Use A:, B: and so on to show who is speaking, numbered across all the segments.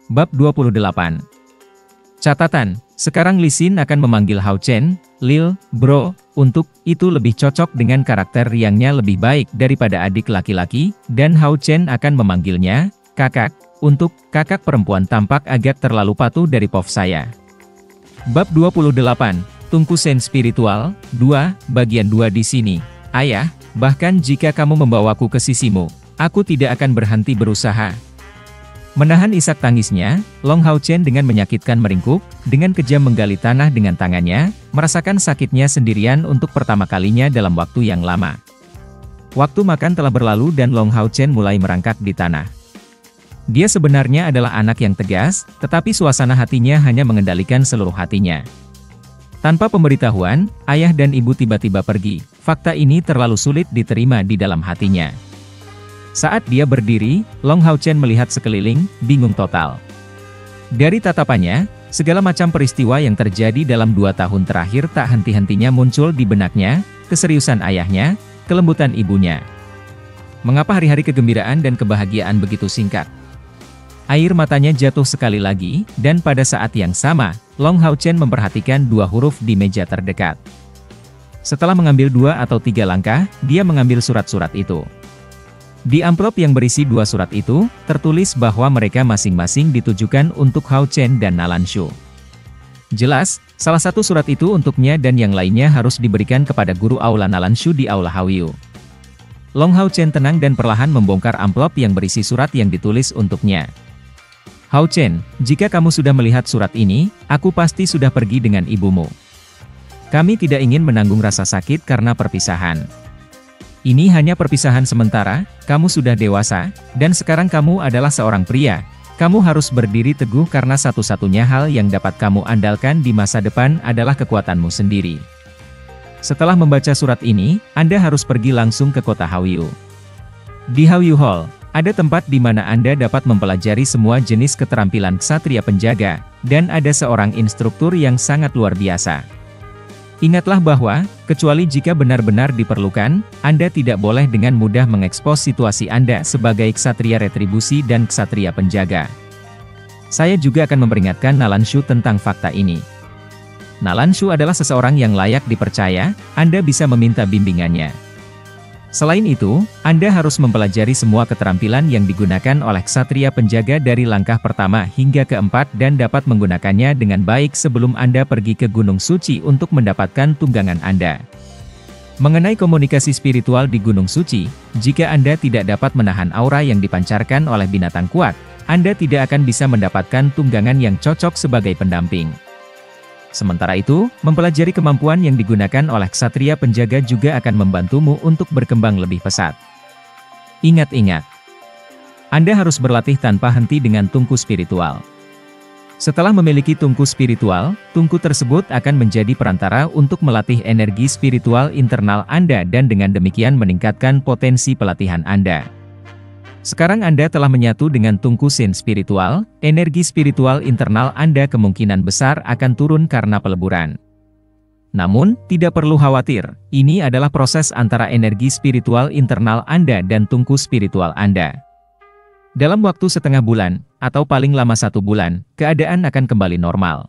A: Bab 28. Catatan, sekarang Lee Sin akan memanggil Hao Chen, Lil, bro, untuk itu lebih cocok dengan karakter Riangnya lebih baik daripada adik laki-laki, dan Hao Chen akan memanggilnya, kakak, untuk kakak perempuan tampak agak terlalu patuh dari pov saya. Bab 28, Tungku Sen Spiritual, 2, bagian 2 di sini. Ayah, bahkan jika kamu membawaku ke sisimu, aku tidak akan berhenti berusaha. Menahan isak tangisnya, Long Hao Chen dengan menyakitkan meringkuk, dengan kejam menggali tanah dengan tangannya, merasakan sakitnya sendirian untuk pertama kalinya dalam waktu yang lama. Waktu makan telah berlalu dan Long Hao Chen mulai merangkak di tanah. Dia sebenarnya adalah anak yang tegas, tetapi suasana hatinya hanya mengendalikan seluruh hatinya. Tanpa pemberitahuan, ayah dan ibu tiba-tiba pergi. Fakta ini terlalu sulit diterima di dalam hatinya. Saat dia berdiri, Long Hao Chen melihat sekeliling, bingung total. Dari tatapannya, segala macam peristiwa yang terjadi dalam 2 tahun terakhir tak henti-hentinya muncul di benaknya, keseriusan ayahnya, kelembutan ibunya. Mengapa hari-hari kegembiraan dan kebahagiaan begitu singkat? Air matanya jatuh sekali lagi, dan pada saat yang sama, Long Hao Chen memperhatikan 2 huruf di meja terdekat. Setelah mengambil 2 atau 3 langkah, dia mengambil surat-surat itu. Di amplop yang berisi 2 surat itu, tertulis bahwa mereka masing-masing ditujukan untuk Hao Chen dan Nalanshu. Jelas, salah satu surat itu untuknya dan yang lainnya harus diberikan kepada guru aula Nalanshu di aula Hawyu. Long Hao Chen tenang dan perlahan membongkar amplop yang berisi surat yang ditulis untuknya. Hao Chen, jika kamu sudah melihat surat ini, aku pasti sudah pergi dengan ibumu. Kami tidak ingin menanggung rasa sakit karena perpisahan. Ini hanya perpisahan sementara, kamu sudah dewasa, dan sekarang kamu adalah seorang pria. Kamu harus berdiri teguh karena satu-satunya hal yang dapat kamu andalkan di masa depan adalah kekuatanmu sendiri. Setelah membaca surat ini, Anda harus pergi langsung ke kota Hawyu. Di Hawyu Hall, ada tempat di mana Anda dapat mempelajari semua jenis keterampilan ksatria penjaga, dan ada seorang instruktur yang sangat luar biasa. Ingatlah bahwa, kecuali jika benar-benar diperlukan, Anda tidak boleh dengan mudah mengekspos situasi Anda sebagai ksatria retribusi dan ksatria penjaga. Saya juga akan memperingatkan Nalanshu tentang fakta ini. Nalanshu adalah seseorang yang layak dipercaya, Anda bisa meminta bimbingannya. Selain itu, Anda harus mempelajari semua keterampilan yang digunakan oleh ksatria penjaga dari langkah pertama hingga keempat dan dapat menggunakannya dengan baik sebelum Anda pergi ke Gunung Suci untuk mendapatkan tunggangan Anda. Mengenai komunikasi spiritual di Gunung Suci, jika Anda tidak dapat menahan aura yang dipancarkan oleh binatang kuat, Anda tidak akan bisa mendapatkan tunggangan yang cocok sebagai pendamping. Sementara itu, mempelajari kemampuan yang digunakan oleh ksatria penjaga juga akan membantumu untuk berkembang lebih pesat. Ingat-ingat, Anda harus berlatih tanpa henti dengan tungku spiritual. Setelah memiliki tungku spiritual, tungku tersebut akan menjadi perantara untuk melatih energi spiritual internal Anda dan dengan demikian meningkatkan potensi pelatihan Anda. Sekarang Anda telah menyatu dengan tungku Sen spiritual, energi spiritual internal Anda kemungkinan besar akan turun karena peleburan. Namun, tidak perlu khawatir, ini adalah proses antara energi spiritual internal Anda dan tungku spiritual Anda. Dalam waktu setengah bulan, atau paling lama 1 bulan, keadaan akan kembali normal.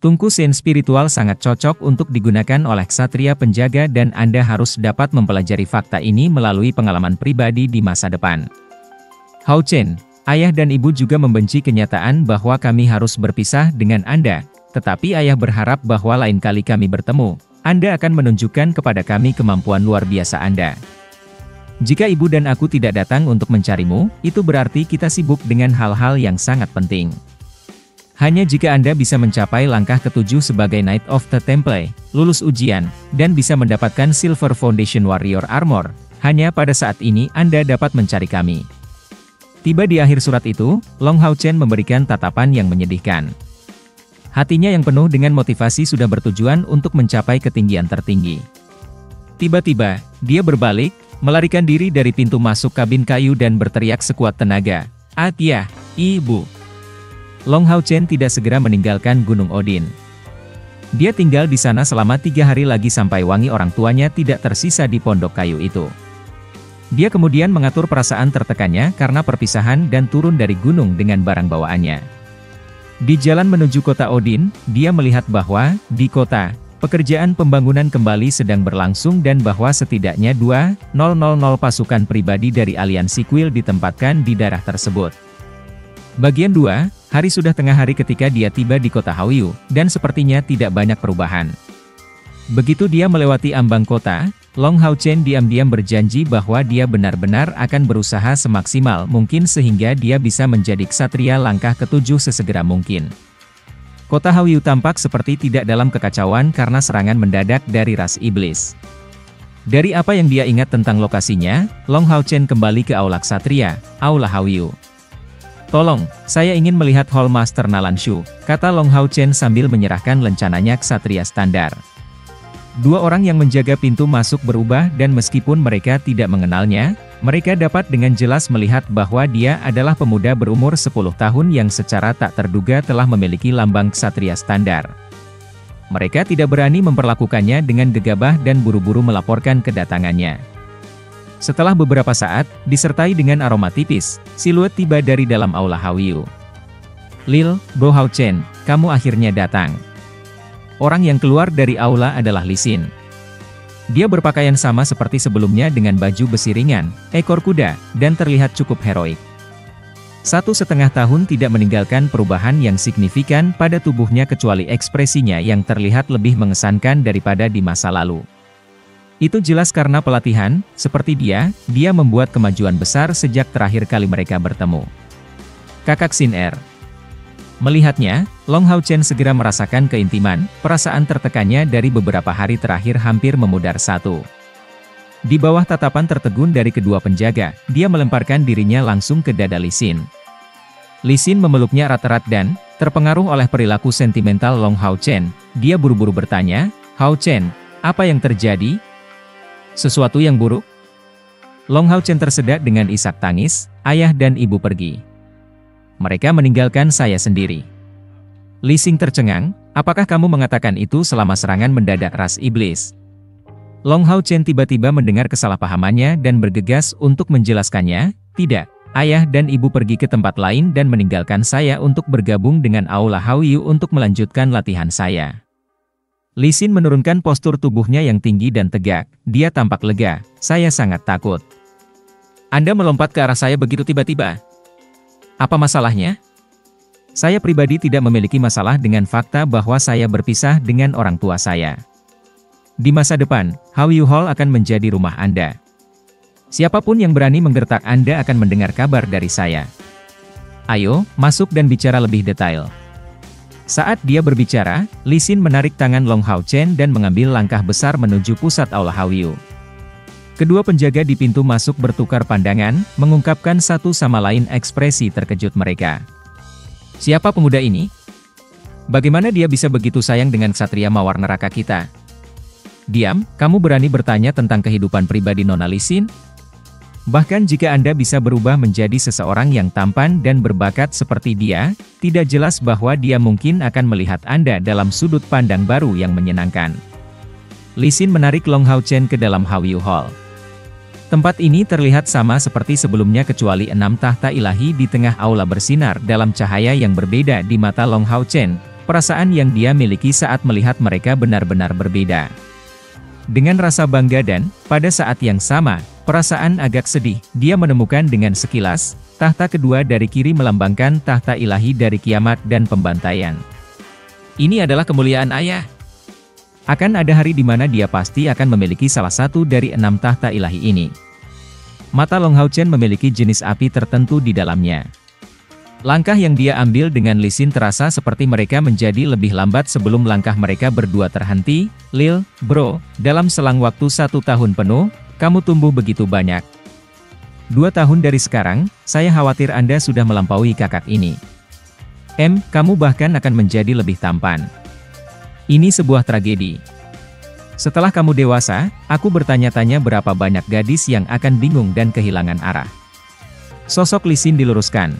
A: Tungku Sen spiritual sangat cocok untuk digunakan oleh ksatria penjaga dan Anda harus dapat mempelajari fakta ini melalui pengalaman pribadi di masa depan. Hao Chen, ayah dan ibu juga membenci kenyataan bahwa kami harus berpisah dengan Anda, tetapi ayah berharap bahwa lain kali kami bertemu, Anda akan menunjukkan kepada kami kemampuan luar biasa Anda. Jika ibu dan aku tidak datang untuk mencarimu, itu berarti kita sibuk dengan hal-hal yang sangat penting. Hanya jika Anda bisa mencapai langkah ke-7 sebagai Knight of the Temple, lulus ujian, dan bisa mendapatkan Silver Foundation Warrior Armor, hanya pada saat ini Anda dapat mencari kami. Tiba di akhir surat itu, Long Hao Chen memberikan tatapan yang menyedihkan. Hatinya yang penuh dengan motivasi sudah bertujuan untuk mencapai ketinggian tertinggi. Tiba-tiba, dia berbalik, melarikan diri dari pintu masuk kabin kayu dan berteriak sekuat tenaga, "Atia, ibu!" Long Hao Chen tidak segera meninggalkan Gunung Odin. Dia tinggal di sana selama 3 hari lagi sampai wangi orang tuanya tidak tersisa di pondok kayu itu. Dia kemudian mengatur perasaan tertekannya karena perpisahan dan turun dari gunung dengan barang bawaannya. Di jalan menuju kota Odin, dia melihat bahwa, di kota, pekerjaan pembangunan kembali sedang berlangsung dan bahwa setidaknya 2.000 pasukan pribadi dari aliansi kuil ditempatkan di daerah tersebut. Bagian 2, hari sudah tengah hari ketika dia tiba di kota Hauyu, dan sepertinya tidak banyak perubahan. Begitu dia melewati ambang kota, Long Hao Chen diam-diam berjanji bahwa dia benar-benar akan berusaha semaksimal mungkin sehingga dia bisa menjadi ksatria langkah ketujuh sesegera mungkin. Kota Hauyu tampak seperti tidak dalam kekacauan karena serangan mendadak dari ras iblis. Dari apa yang dia ingat tentang lokasinya, Long Hao Chen kembali ke Aula Ksatria, Aula Hauyu. "Tolong, saya ingin melihat Hall Master Nalanshu," kata Long Hao Chen sambil menyerahkan lencananya ksatria standar. Dua orang yang menjaga pintu masuk berubah dan meskipun mereka tidak mengenalnya, mereka dapat dengan jelas melihat bahwa dia adalah pemuda berumur 10 tahun yang secara tak terduga telah memiliki lambang ksatria standar. Mereka tidak berani memperlakukannya dengan gegabah dan buru-buru melaporkan kedatangannya. Setelah beberapa saat, disertai dengan aroma tipis, siluet tiba dari dalam Aula Hauyu. "Lil, Bo Hao Chen, kamu akhirnya datang." Orang yang keluar dari aula adalah Li Xin. Dia berpakaian sama seperti sebelumnya dengan baju besi ringan, ekor kuda, dan terlihat cukup heroik. 1,5 tahun tidak meninggalkan perubahan yang signifikan pada tubuhnya kecuali ekspresinya yang terlihat lebih mengesankan daripada di masa lalu. Itu jelas karena pelatihan, seperti dia membuat kemajuan besar sejak terakhir kali mereka bertemu. Kakak Xin Er. Melihatnya, Long Hao Chen segera merasakan keintiman, perasaan tertekannya dari beberapa hari terakhir hampir memudar satu. Di bawah tatapan tertegun dari kedua penjaga, dia melemparkan dirinya langsung ke dada Li Xin. Li Xin memeluknya erat-erat dan, terpengaruh oleh perilaku sentimental Long Hao Chen, dia buru-buru bertanya, "Hao Chen, apa yang terjadi? Sesuatu yang buruk?" Long Hao Chen tersedak dengan isak tangis, "Ayah dan ibu pergi. Mereka meninggalkan saya sendiri." Li Xin tercengang, "Apakah kamu mengatakan itu selama serangan mendadak ras iblis?" Long Hao Chen tiba-tiba mendengar kesalahpahamannya dan bergegas untuk menjelaskannya, "Tidak, ayah dan ibu pergi ke tempat lain dan meninggalkan saya untuk bergabung dengan Aula Hauyu untuk melanjutkan latihan saya." Li Xin menurunkan postur tubuhnya yang tinggi dan tegak, dia tampak lega, "Saya sangat takut. Anda melompat ke arah saya begitu tiba-tiba. Apa masalahnya?" "Saya pribadi tidak memiliki masalah dengan fakta bahwa saya berpisah dengan orang tua saya. Di masa depan, Hauyu Hall akan menjadi rumah Anda. Siapapun yang berani menggertak Anda akan mendengar kabar dari saya. Ayo, masuk dan bicara lebih detail." Saat dia berbicara, Li Xin menarik tangan Long Hao Chen dan mengambil langkah besar menuju pusat Aula Hauyu. Kedua penjaga di pintu masuk bertukar pandangan, mengungkapkan satu sama lain ekspresi terkejut mereka. "Siapa pemuda ini? Bagaimana dia bisa begitu sayang dengan ksatria mawar neraka kita?" "Diam, kamu berani bertanya tentang kehidupan pribadi Nona Li Xin? Bahkan jika Anda bisa berubah menjadi seseorang yang tampan dan berbakat seperti dia, tidak jelas bahwa dia mungkin akan melihat Anda dalam sudut pandang baru yang menyenangkan." Li Xin menarik Long Hao Chen ke dalam Hauyu Hall. Tempat ini terlihat sama seperti sebelumnya kecuali 6 tahta ilahi di tengah aula bersinar dalam cahaya yang berbeda di mata Long Hao Chen, perasaan yang dia miliki saat melihat mereka benar-benar berbeda. Dengan rasa bangga dan, pada saat yang sama, perasaan agak sedih, dia menemukan dengan sekilas, tahta kedua dari kiri melambangkan tahta ilahi dari kiamat dan pembantaian. Ini adalah kemuliaan ayah. Akan ada hari di mana dia pasti akan memiliki salah satu dari 6 tahta ilahi ini. Mata Long Hao Chen memiliki jenis api tertentu di dalamnya. Langkah yang dia ambil dengan Li Xin terasa seperti mereka menjadi lebih lambat sebelum langkah mereka berdua terhenti. "Lil, bro, dalam selang waktu 1 tahun penuh, kamu tumbuh begitu banyak. 2 tahun dari sekarang, saya khawatir Anda sudah melampaui kakak ini. Kamu bahkan akan menjadi lebih tampan. Ini sebuah tragedi. Setelah kamu dewasa, aku bertanya-tanya berapa banyak gadis yang akan bingung dan kehilangan arah." Sosok Li Xin diluruskan.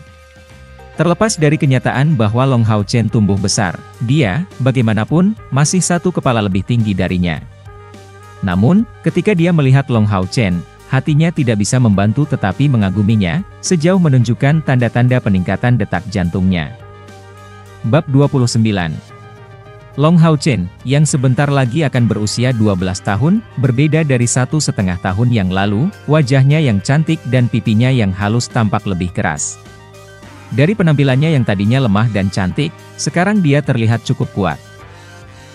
A: Terlepas dari kenyataan bahwa Long Hao Chen tumbuh besar, dia, bagaimanapun, masih 1 kepala lebih tinggi darinya. Namun, ketika dia melihat Long Hao Chen, hatinya tidak bisa membantu tetapi mengaguminya, sejauh menunjukkan tanda-tanda peningkatan detak jantungnya. Bab 29. Long Hao Chen, yang sebentar lagi akan berusia 12 tahun, berbeda dari 1,5 tahun yang lalu, wajahnya yang cantik dan pipinya yang halus tampak lebih keras. Dari penampilannya yang tadinya lemah dan cantik, sekarang dia terlihat cukup kuat.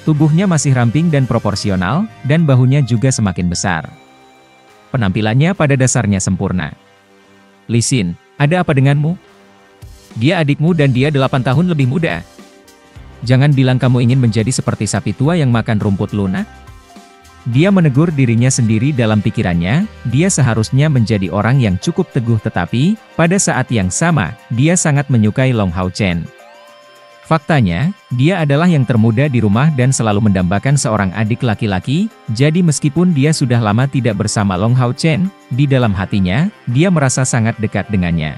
A: Tubuhnya masih ramping dan proporsional, dan bahunya juga semakin besar. Penampilannya pada dasarnya sempurna. Li Xin, ada apa denganmu? Dia adikmu dan dia 8 tahun lebih muda. Jangan bilang kamu ingin menjadi seperti sapi tua yang makan rumput lunak. Dia menegur dirinya sendiri dalam pikirannya, dia seharusnya menjadi orang yang cukup teguh tetapi, pada saat yang sama, dia sangat menyukai Long Hao Chen. Faktanya, dia adalah yang termuda di rumah dan selalu mendambakan seorang adik laki-laki, jadi meskipun dia sudah lama tidak bersama Long Hao Chen, di dalam hatinya, dia merasa sangat dekat dengannya.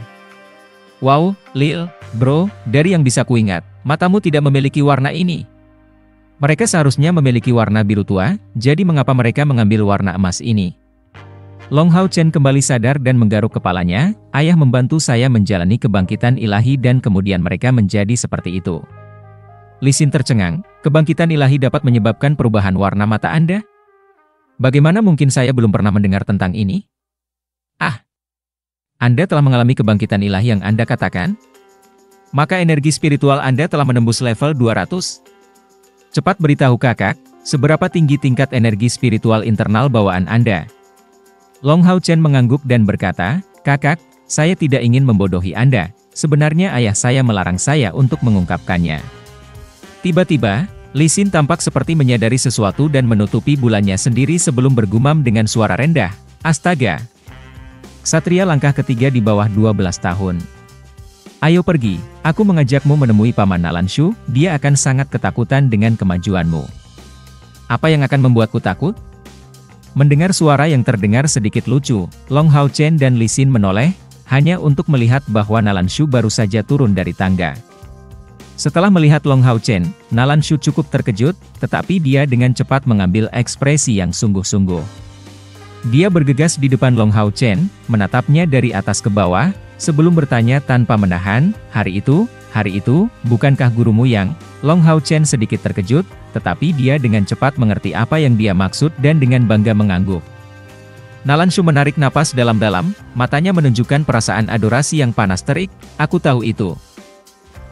A: Wow, Lil, bro, dari yang bisa kuingat, matamu tidak memiliki warna ini. Mereka seharusnya memiliki warna biru tua, jadi mengapa mereka mengambil warna emas ini? Long Hao Chen kembali sadar dan menggaruk kepalanya, ayah membantu saya menjalani kebangkitan ilahi dan kemudian mereka menjadi seperti itu. Li Xin tercengang, kebangkitan ilahi dapat menyebabkan perubahan warna mata Anda? Bagaimana mungkin saya belum pernah mendengar tentang ini? Anda telah mengalami kebangkitan ilahi yang Anda katakan? Maka energi spiritual Anda telah menembus level 200. Cepat beritahu kakak, seberapa tinggi tingkat energi spiritual internal bawaan Anda? Long Hao Chen mengangguk dan berkata, kakak, saya tidak ingin membodohi Anda. Sebenarnya ayah saya melarang saya untuk mengungkapkannya. Tiba-tiba, Li Xin tampak seperti menyadari sesuatu dan menutupi bulannya sendiri sebelum bergumam dengan suara rendah. Astaga! Ksatria langkah ketiga di bawah 12 tahun. Ayo pergi, aku mengajakmu menemui Paman Nalanshu, dia akan sangat ketakutan dengan kemajuanmu. Apa yang akan membuatku takut? Mendengar suara yang terdengar sedikit lucu, Long Hao Chen dan Li Xin menoleh, hanya untuk melihat bahwa Nalanshu baru saja turun dari tangga. Setelah melihat Long Hao Chen, Nalanshu cukup terkejut, tetapi dia dengan cepat mengambil ekspresi yang sungguh-sungguh. Dia bergegas di depan Long Hao Chen, menatapnya dari atas ke bawah, sebelum bertanya tanpa menahan, hari itu, bukankah gurumu yang? Long Hao Chen sedikit terkejut, tetapi dia dengan cepat mengerti apa yang dia maksud dan dengan bangga mengangguk. Nalanshu menarik napas dalam-dalam, matanya menunjukkan perasaan adorasi yang panas terik, aku tahu itu.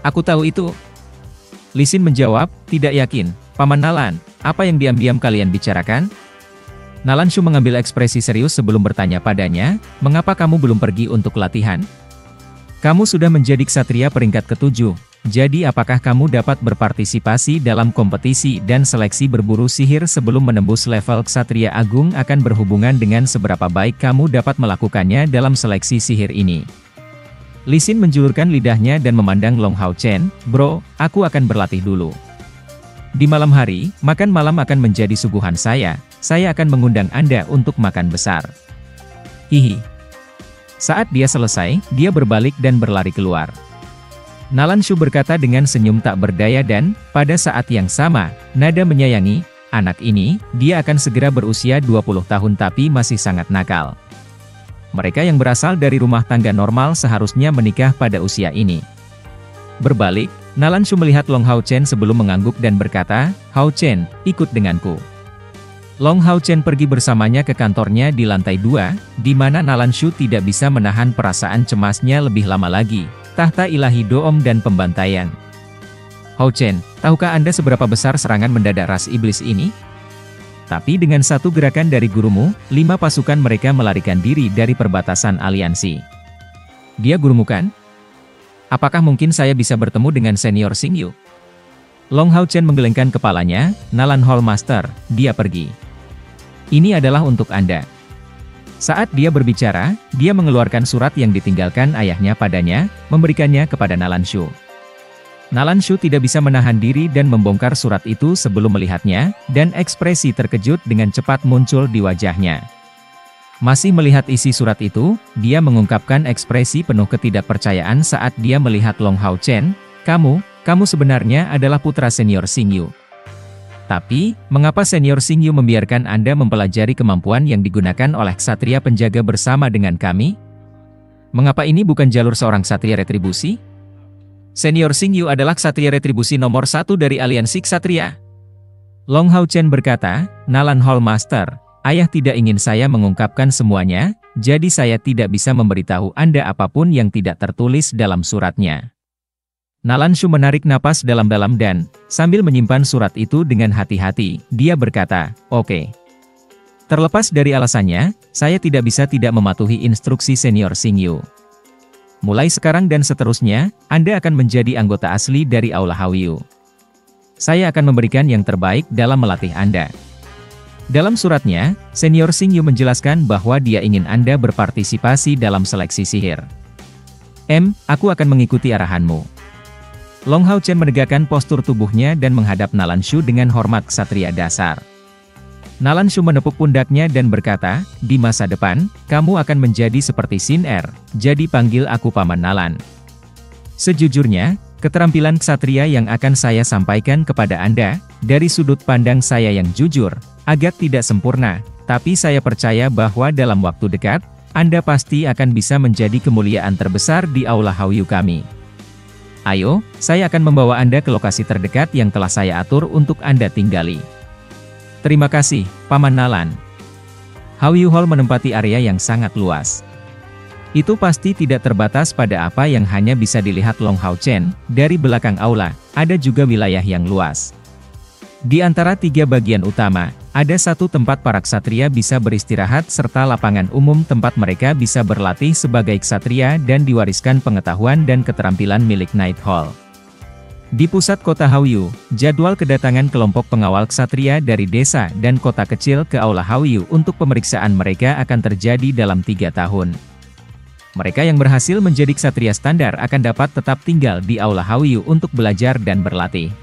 A: Aku tahu itu. Li Xin menjawab, tidak yakin, Paman Nalan, apa yang diam-diam kalian bicarakan? Nalanshu mengambil ekspresi serius sebelum bertanya padanya, mengapa kamu belum pergi untuk latihan? Kamu sudah menjadi ksatria peringkat ke-7, jadi apakah kamu dapat berpartisipasi dalam kompetisi dan seleksi berburu sihir sebelum menembus level ksatria agung akan berhubungan dengan seberapa baik kamu dapat melakukannya dalam seleksi sihir ini. Li Xin menjulurkan lidahnya dan memandang Long Hao Chen, bro, aku akan berlatih dulu. Di malam hari, makan malam akan menjadi suguhan saya akan mengundang Anda untuk makan besar. Hihi. Saat dia selesai, dia berbalik dan berlari keluar. Nalanshu berkata dengan senyum tak berdaya dan, pada saat yang sama, nada menyayangi, anak ini, dia akan segera berusia 20 tahun tapi masih sangat nakal. Mereka yang berasal dari rumah tangga normal seharusnya menikah pada usia ini. Berbalik, Nalanshu melihat Long Hao Chen sebelum mengangguk dan berkata, Hao Chen, ikut denganku. Long Hao Chen pergi bersamanya ke kantornya di lantai 2, di mana Nalanshu tidak bisa menahan perasaan cemasnya lebih lama lagi. Tahta ilahi doom dan pembantaian. Hao Chen, tahukah Anda seberapa besar serangan mendadak ras iblis ini? Tapi dengan satu gerakan dari gurumu, 5 pasukan mereka melarikan diri dari perbatasan aliansi. Dia gurumu kan? Apakah mungkin saya bisa bertemu dengan senior Xingyu? Long Hao Chen menggelengkan kepalanya, Nalan Hall Master, dia pergi. Ini adalah untuk Anda. Saat dia berbicara, dia mengeluarkan surat yang ditinggalkan ayahnya padanya, memberikannya kepada Nalanshu. Nalanshu tidak bisa menahan diri dan membongkar surat itu sebelum melihatnya, dan ekspresi terkejut dengan cepat muncul di wajahnya. Masih melihat isi surat itu, dia mengungkapkan ekspresi penuh ketidakpercayaan saat dia melihat Long Hao Chen, kamu sebenarnya adalah putra senior Xingyu. Tapi, mengapa Senior Xingyu membiarkan Anda mempelajari kemampuan yang digunakan oleh ksatria penjaga bersama dengan kami? Mengapa ini bukan jalur seorang ksatria retribusi? Senior Xingyu adalah ksatria retribusi nomor 1 dari aliansi ksatria. Long Hao Chen berkata, Nalan Hall Master, ayah tidak ingin saya mengungkapkan semuanya, jadi saya tidak bisa memberitahu Anda apapun yang tidak tertulis dalam suratnya. Nalan Shu menarik napas dalam-dalam dan, sambil menyimpan surat itu dengan hati-hati, dia berkata, oke. Terlepas dari alasannya, saya tidak bisa tidak mematuhi instruksi Senior Xingyu. Mulai sekarang dan seterusnya, Anda akan menjadi anggota asli dari Aula Hauyu. Saya akan memberikan yang terbaik dalam melatih Anda. Dalam suratnya, Senior Xingyu menjelaskan bahwa dia ingin Anda berpartisipasi dalam seleksi sihir. Aku akan mengikuti arahanmu. Long Hao Chen menegakkan postur tubuhnya dan menghadap Nalan Shu dengan hormat ksatria dasar. Nalan Shu menepuk pundaknya dan berkata, di masa depan, kamu akan menjadi seperti Xin Er, jadi panggil aku Paman Nalan. Sejujurnya, keterampilan ksatria yang akan saya sampaikan kepada Anda, dari sudut pandang saya yang jujur, agak tidak sempurna, tapi saya percaya bahwa dalam waktu dekat, Anda pasti akan bisa menjadi kemuliaan terbesar di Aula Hauyu kami. Ayo, saya akan membawa Anda ke lokasi terdekat yang telah saya atur untuk Anda tinggali. Terima kasih, Paman Nalan. Hauyu Hall menempati area yang sangat luas. Itu pasti tidak terbatas pada apa yang hanya bisa dilihat Long Hao Chen, dari belakang aula, ada juga wilayah yang luas. Di antara 3 bagian utama, ada satu tempat para ksatria bisa beristirahat serta lapangan umum tempat mereka bisa berlatih sebagai ksatria dan diwariskan pengetahuan dan keterampilan milik Night Hall. Di pusat kota Hauyu, jadwal kedatangan kelompok pengawal ksatria dari desa dan kota kecil ke Aula Hauyu untuk pemeriksaan mereka akan terjadi dalam 3 tahun. Mereka yang berhasil menjadi ksatria standar akan dapat tetap tinggal di Aula Hauyu untuk belajar dan berlatih.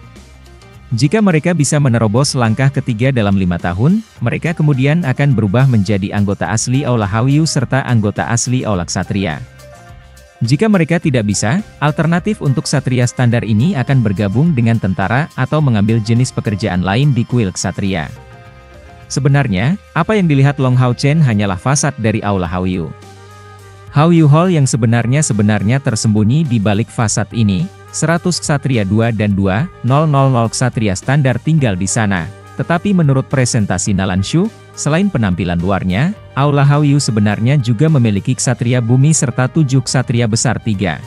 A: Jika mereka bisa menerobos langkah ketiga dalam 5 tahun, mereka kemudian akan berubah menjadi anggota asli Aula Hauyu serta anggota asli Aula Ksatria. Jika mereka tidak bisa, alternatif untuk ksatria standar ini akan bergabung dengan tentara atau mengambil jenis pekerjaan lain di kuil ksatria. Sebenarnya, apa yang dilihat Long Hao Chen hanyalah fasad dari Aula Hauyu. Hauyu Hall yang sebenarnya tersembunyi di balik fasad ini. 100 ksatria 2 dan 2, 000 ksatria standar tinggal di sana. Tetapi menurut presentasi Nalan Shu, selain penampilan luarnya, Aula Hauyu sebenarnya juga memiliki ksatria bumi serta 7 ksatria besar 3.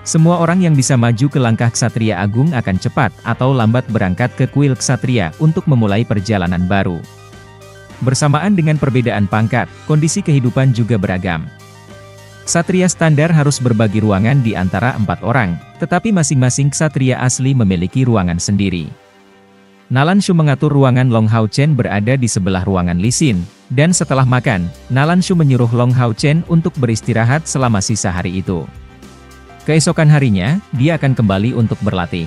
A: Semua orang yang bisa maju ke langkah ksatria agung akan cepat atau lambat berangkat ke kuil ksatria untuk memulai perjalanan baru. Bersamaan dengan perbedaan pangkat, kondisi kehidupan juga beragam. Ksatria standar harus berbagi ruangan di antara 4 orang, tetapi masing-masing ksatria asli memiliki ruangan sendiri. Nalan Shu mengatur ruangan Long Hao Chen berada di sebelah ruangan Li Xin, dan setelah makan, Nalan Shu menyuruh Long Hao Chen untuk beristirahat selama sisa hari itu. Keesokan harinya, dia akan kembali untuk berlatih.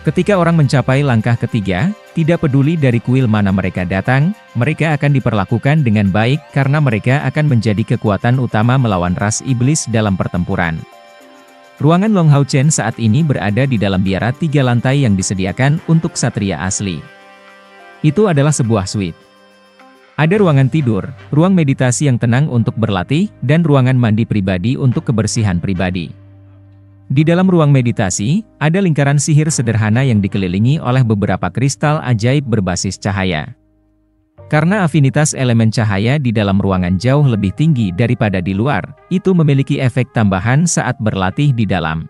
A: Ketika orang mencapai langkah ketiga, tidak peduli dari kuil mana mereka datang, mereka akan diperlakukan dengan baik karena mereka akan menjadi kekuatan utama melawan ras iblis dalam pertempuran. Ruangan Long Hao Chen saat ini berada di dalam biara 3 lantai yang disediakan untuk ksatria asli. Itu adalah sebuah suite. Ada ruangan tidur, ruang meditasi yang tenang untuk berlatih, dan ruangan mandi pribadi untuk kebersihan pribadi. Di dalam ruang meditasi, ada lingkaran sihir sederhana yang dikelilingi oleh beberapa kristal ajaib berbasis cahaya. Karena afinitas elemen cahaya di dalam ruangan jauh lebih tinggi daripada di luar, itu memiliki efek tambahan saat berlatih di dalam.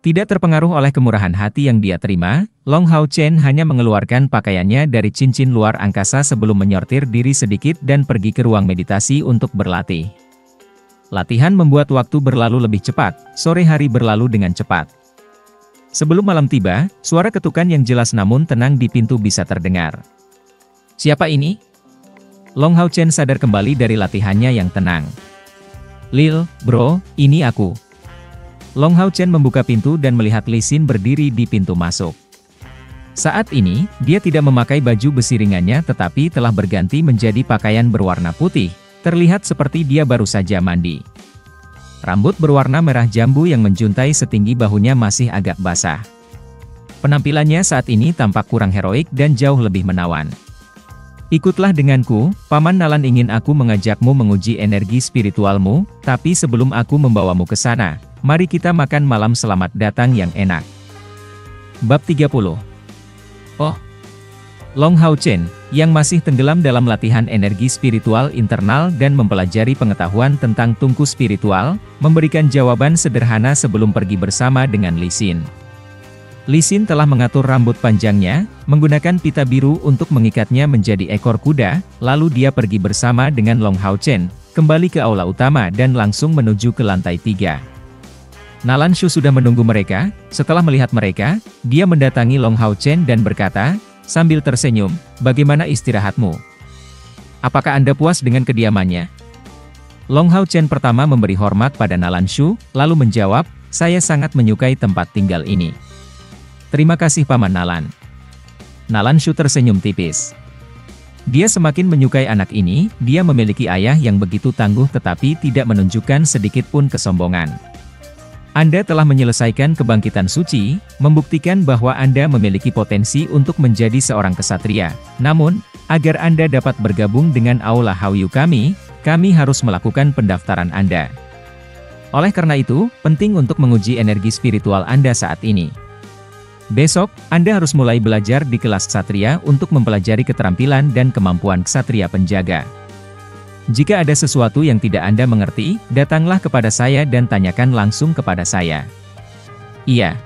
A: Tidak terpengaruh oleh kemurahan hati yang dia terima, Long Hao Chen hanya mengeluarkan pakaiannya dari cincin luar angkasa sebelum menyortir diri sedikit dan pergi ke ruang meditasi untuk berlatih. Latihan membuat waktu berlalu lebih cepat, sore hari berlalu dengan cepat. Sebelum malam tiba, suara ketukan yang jelas namun tenang di pintu bisa terdengar. Siapa ini? Long Hao Chen sadar kembali dari latihannya yang tenang. Lil, bro, ini aku. Long Hao Chen membuka pintu dan melihat Li Xin berdiri di pintu masuk. Saat ini, dia tidak memakai baju besi ringannya tetapi telah berganti menjadi pakaian berwarna putih. Terlihat seperti dia baru saja mandi. Rambut berwarna merah jambu yang menjuntai setinggi bahunya masih agak basah. Penampilannya saat ini tampak kurang heroik dan jauh lebih menawan. Ikutlah denganku, Paman Nalan ingin aku mengajakmu menguji energi spiritualmu, tapi sebelum aku membawamu ke sana, mari kita makan malam selamat datang yang enak. Bab 30. Oh! Long Hao Chen, yang masih tenggelam dalam latihan energi spiritual internal dan mempelajari pengetahuan tentang tungku spiritual, memberikan jawaban sederhana sebelum pergi bersama dengan Li Xin. Li Xin telah mengatur rambut panjangnya, menggunakan pita biru untuk mengikatnya menjadi ekor kuda, lalu dia pergi bersama dengan Long Hao Chen, kembali ke aula utama dan langsung menuju ke lantai 3. Nalan Shu sudah menunggu mereka. Setelah melihat mereka, dia mendatangi Long Hao Chen dan berkata, sambil tersenyum, bagaimana istirahatmu? Apakah Anda puas dengan kediamannya? Long Hao Chen pertama memberi hormat pada Nalan Shu, lalu menjawab, saya sangat menyukai tempat tinggal ini. Terima kasih Paman Nalan. Nalan Shu tersenyum tipis. Dia semakin menyukai anak ini, dia memiliki ayah yang begitu tangguh tetapi tidak menunjukkan sedikit pun kesombongan. Anda telah menyelesaikan kebangkitan suci, membuktikan bahwa Anda memiliki potensi untuk menjadi seorang kesatria. Namun, agar Anda dapat bergabung dengan Aula Haoyu kami harus melakukan pendaftaran Anda. Oleh karena itu, penting untuk menguji energi spiritual Anda saat ini. Besok, Anda harus mulai belajar di kelas ksatria untuk mempelajari keterampilan dan kemampuan ksatria penjaga. Jika ada sesuatu yang tidak Anda mengerti, datanglah kepada saya dan tanyakan langsung kepada saya. Iya.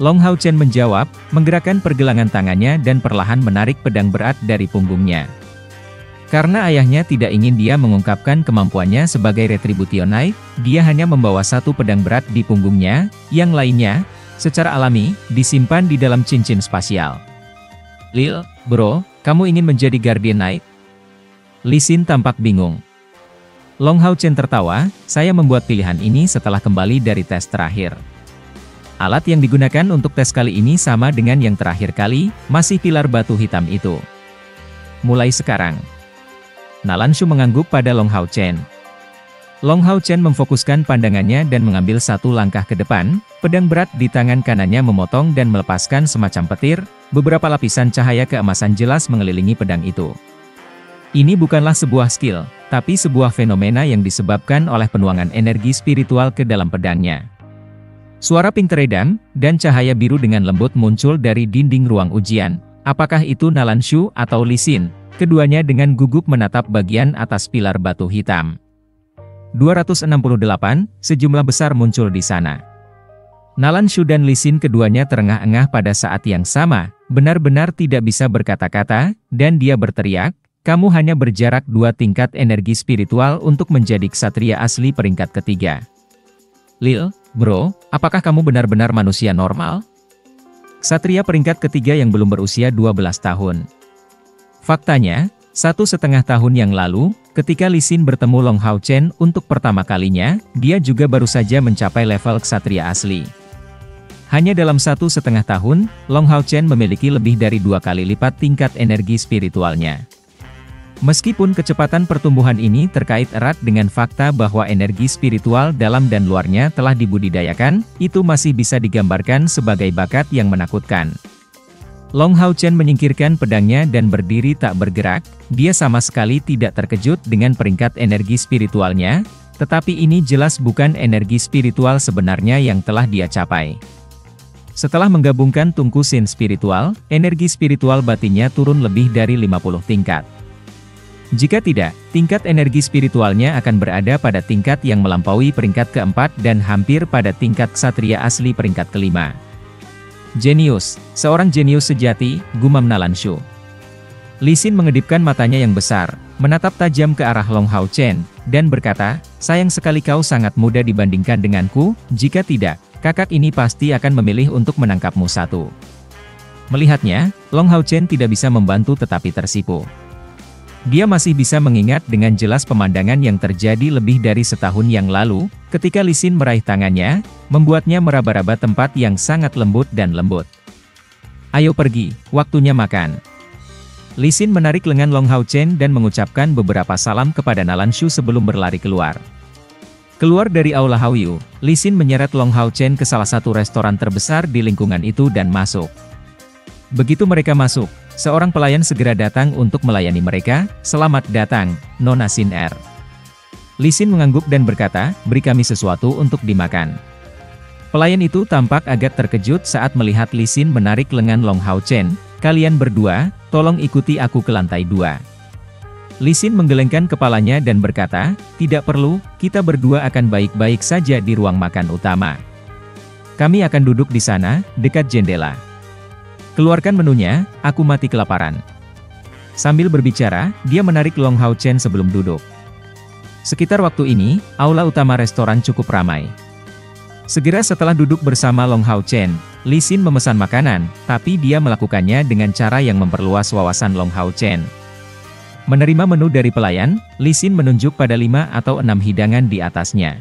A: Long Hao Chen menjawab, menggerakkan pergelangan tangannya dan perlahan menarik pedang berat dari punggungnya. Karena ayahnya tidak ingin dia mengungkapkan kemampuannya sebagai retributionai, dia hanya membawa satu pedang berat di punggungnya, yang lainnya, secara alami, disimpan di dalam cincin spasial. Lil, bro, kamu ingin menjadi Guardian Knight? Li Xin tampak bingung. Long Hao Chen tertawa, saya membuat pilihan ini setelah kembali dari tes terakhir. Alat yang digunakan untuk tes kali ini sama dengan yang terakhir kali, masih pilar batu hitam itu. Mulai sekarang. Nalan Shu mengangguk pada Long Hao Chen. Long Hao Chen memfokuskan pandangannya dan mengambil satu langkah ke depan, pedang berat di tangan kanannya memotong dan melepaskan semacam petir, beberapa lapisan cahaya keemasan jelas mengelilingi pedang itu. Ini bukanlah sebuah skill, tapi sebuah fenomena yang disebabkan oleh penuangan energi spiritual ke dalam pedangnya. Suara ping teredam, dan cahaya biru dengan lembut muncul dari dinding ruang ujian. Apakah itu Nalan Shu atau Li Xin? Keduanya dengan gugup menatap bagian atas pilar batu hitam. 268, sejumlah besar muncul di sana. Nalan Shu dan Li Xin keduanya terengah-engah pada saat yang sama, benar-benar tidak bisa berkata-kata, dan dia berteriak, kamu hanya berjarak 2 tingkat energi spiritual untuk menjadi ksatria asli peringkat ketiga. Lil, bro, apakah kamu benar-benar manusia normal? Ksatria peringkat ketiga yang belum berusia 12 tahun. Faktanya, 1,5 tahun yang lalu, ketika Li Xin bertemu Long Hao Chen untuk pertama kalinya, dia juga baru saja mencapai level ksatria asli. Hanya dalam 1,5 tahun, Long Hao Chen memiliki lebih dari 2 kali lipat tingkat energi spiritualnya. Meskipun kecepatan pertumbuhan ini terkait erat dengan fakta bahwa energi spiritual dalam dan luarnya telah dibudidayakan, itu masih bisa digambarkan sebagai bakat yang menakutkan. Long Hao Chen menyingkirkan pedangnya dan berdiri tak bergerak, dia sama sekali tidak terkejut dengan peringkat energi spiritualnya, tetapi ini jelas bukan energi spiritual sebenarnya yang telah dia capai. Setelah menggabungkan tungku sin spiritual, energi spiritual batinnya turun lebih dari 50 tingkat. Jika tidak, tingkat energi spiritualnya akan berada pada tingkat yang melampaui peringkat keempat dan hampir pada tingkat ksatria asli peringkat kelima. Jenius, seorang jenius sejati, gumam Nalan Shu. Li Xin mengedipkan matanya yang besar, menatap tajam ke arah Long Hao Chen, dan berkata, sayang sekali kau sangat muda dibandingkan denganku, jika tidak, kakak ini pasti akan memilih untuk menangkapmu satu. Melihatnya, Long Hao Chen tidak bisa membantu tetapi tersipu. Dia masih bisa mengingat dengan jelas pemandangan yang terjadi lebih dari setahun yang lalu, ketika Li Xin meraih tangannya, membuatnya meraba-raba tempat yang sangat lembut dan lembut. Ayo pergi, waktunya makan. Li Xin menarik lengan Long Hao Chen dan mengucapkan beberapa salam kepada Nalan Shu sebelum berlari keluar. Keluar dari aula Haoyu, Lee Sin menyeret Long Hao Chen ke salah satu restoran terbesar di lingkungan itu dan masuk. Begitu mereka masuk, seorang pelayan segera datang untuk melayani mereka. "Selamat datang, Nona Sin Er." Lee Sin mengangguk dan berkata, "Beri kami sesuatu untuk dimakan." Pelayan itu tampak agak terkejut saat melihat Lee Sin menarik lengan Long Hao Chen. "Kalian berdua, tolong ikuti aku ke lantai 2. Lee Sin menggelengkan kepalanya dan berkata, "Tidak perlu, kita berdua akan baik-baik saja di ruang makan utama. Kami akan duduk di sana, dekat jendela. Keluarkan menunya, aku mati kelaparan." Sambil berbicara, dia menarik Long Hao Chen sebelum duduk. Sekitar waktu ini, aula utama restoran cukup ramai. Segera setelah duduk bersama Long Hao Chen, Lee Sin memesan makanan, tapi dia melakukannya dengan cara yang memperluas wawasan Long Hao Chen. Menerima menu dari pelayan, Lee Sin menunjuk pada 5 atau 6 hidangan di atasnya.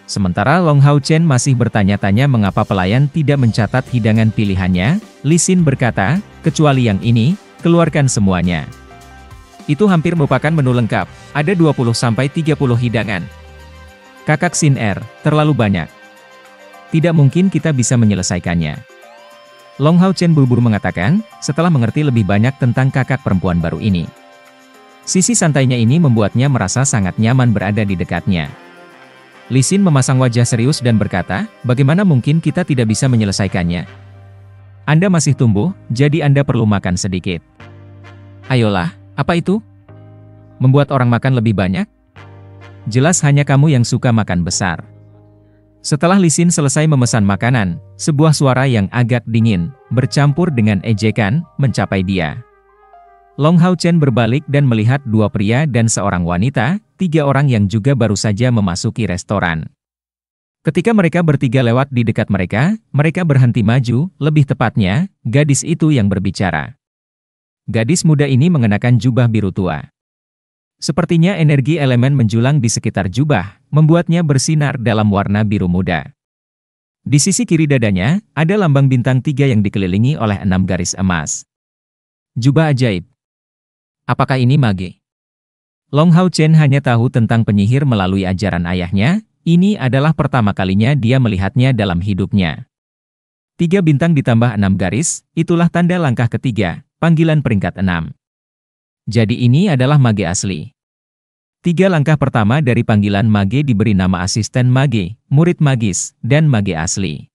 A: Sementara Long Hao Chen masih bertanya-tanya mengapa pelayan tidak mencatat hidangan pilihannya, Lee Sin berkata, "Kecuali yang ini, keluarkan semuanya." Itu hampir merupakan menu lengkap, ada 20-30 hidangan. "Kakak Sin Er, terlalu banyak. Tidak mungkin kita bisa menyelesaikannya." Long Hao Chen buru-buru mengatakan, setelah mengerti lebih banyak tentang kakak perempuan baru ini. Sisi santainya ini membuatnya merasa sangat nyaman berada di dekatnya. Lee Sin memasang wajah serius dan berkata, "Bagaimana mungkin kita tidak bisa menyelesaikannya? Anda masih tumbuh, jadi Anda perlu makan sedikit." "Ayolah, apa itu? Membuat orang makan lebih banyak? Jelas hanya kamu yang suka makan besar." Setelah Lee Sin selesai memesan makanan, sebuah suara yang agak dingin, bercampur dengan ejekan, mencapai dia. Long Hao Chen berbalik dan melihat 2 pria dan seorang wanita, 3 orang yang juga baru saja memasuki restoran. Ketika mereka bertiga lewat di dekat mereka, mereka berhenti maju, lebih tepatnya, gadis itu yang berbicara. Gadis muda ini mengenakan jubah biru tua. Sepertinya energi elemen menjulang di sekitar jubah, membuatnya bersinar dalam warna biru muda. Di sisi kiri dadanya, ada lambang bintang 3 yang dikelilingi oleh 6 garis emas. Jubah ajaib. Apakah ini mage? Long Hao Chen hanya tahu tentang penyihir melalui ajaran ayahnya, ini adalah pertama kalinya dia melihatnya dalam hidupnya. 3 bintang ditambah 6 garis, itulah tanda langkah ketiga, panggilan peringkat 6. Jadi ini adalah mage asli. 3 langkah pertama dari panggilan mage diberi nama asisten mage, murid magis, dan mage asli.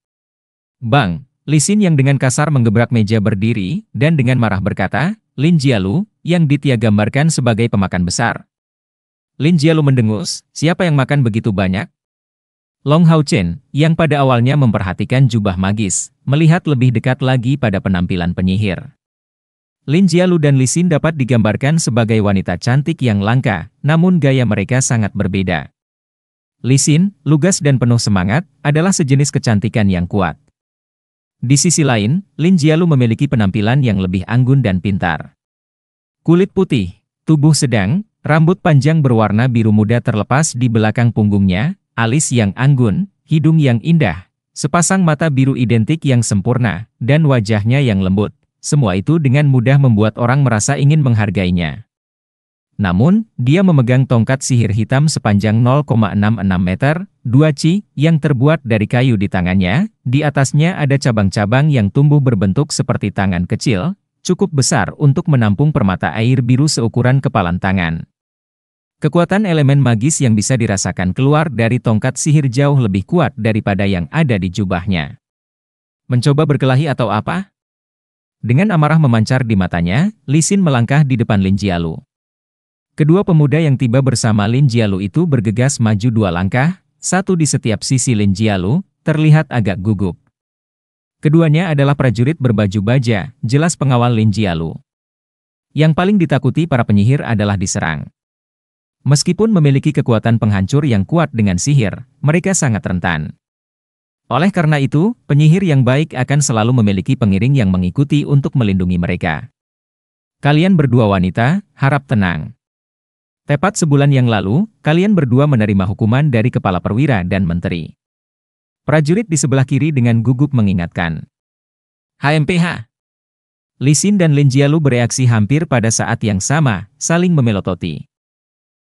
A: "Bang!" Lee Sin yang dengan kasar menggebrak meja berdiri, dan dengan marah berkata, "Lin Jialu, yang Ditya gambarkan sebagai pemakan besar." Lin Jialu mendengus, "Siapa yang makan begitu banyak?" Long Hao Chen, yang pada awalnya memperhatikan jubah magis, melihat lebih dekat lagi pada penampilan penyihir. Lin Jialu dan Lee Sin dapat digambarkan sebagai wanita cantik yang langka, namun gaya mereka sangat berbeda. Lee Sin, lugas dan penuh semangat, adalah sejenis kecantikan yang kuat. Di sisi lain, Lin Jialu memiliki penampilan yang lebih anggun dan pintar. Kulit putih, tubuh sedang, rambut panjang berwarna biru muda terlepas di belakang punggungnya, alis yang anggun, hidung yang indah, sepasang mata biru identik yang sempurna, dan wajahnya yang lembut. Semua itu dengan mudah membuat orang merasa ingin menghargainya. Namun, dia memegang tongkat sihir hitam sepanjang 0,66 meter, 2 chi, yang terbuat dari kayu di tangannya. Di atasnya ada cabang-cabang yang tumbuh berbentuk seperti tangan kecil, cukup besar untuk menampung permata air biru seukuran kepalan tangan. Kekuatan elemen magis yang bisa dirasakan keluar dari tongkat sihir jauh lebih kuat daripada yang ada di jubahnya. Mencoba berkelahi atau apa? Dengan amarah memancar di matanya, Lee Sin melangkah di depan Lin Jialu. Kedua pemuda yang tiba bersama Lin Jialu itu bergegas maju 2 langkah, satu di setiap sisi Lin Jialu, terlihat agak gugup. Keduanya adalah prajurit berbaju baja, jelas pengawal Lin Jialu. Yang paling ditakuti para penyihir adalah diserang. Meskipun memiliki kekuatan penghancur yang kuat dengan sihir, mereka sangat rentan. Oleh karena itu, penyihir yang baik akan selalu memiliki pengiring yang mengikuti untuk melindungi mereka. Kalian berdua wanita, harap tenang. Tepat sebulan yang lalu, kalian berdua menerima hukuman dari kepala perwira dan menteri. Prajurit di sebelah kiri dengan gugup mengingatkan. HMPH. Lee Sin dan Lin Jialu bereaksi hampir pada saat yang sama, saling memelototi.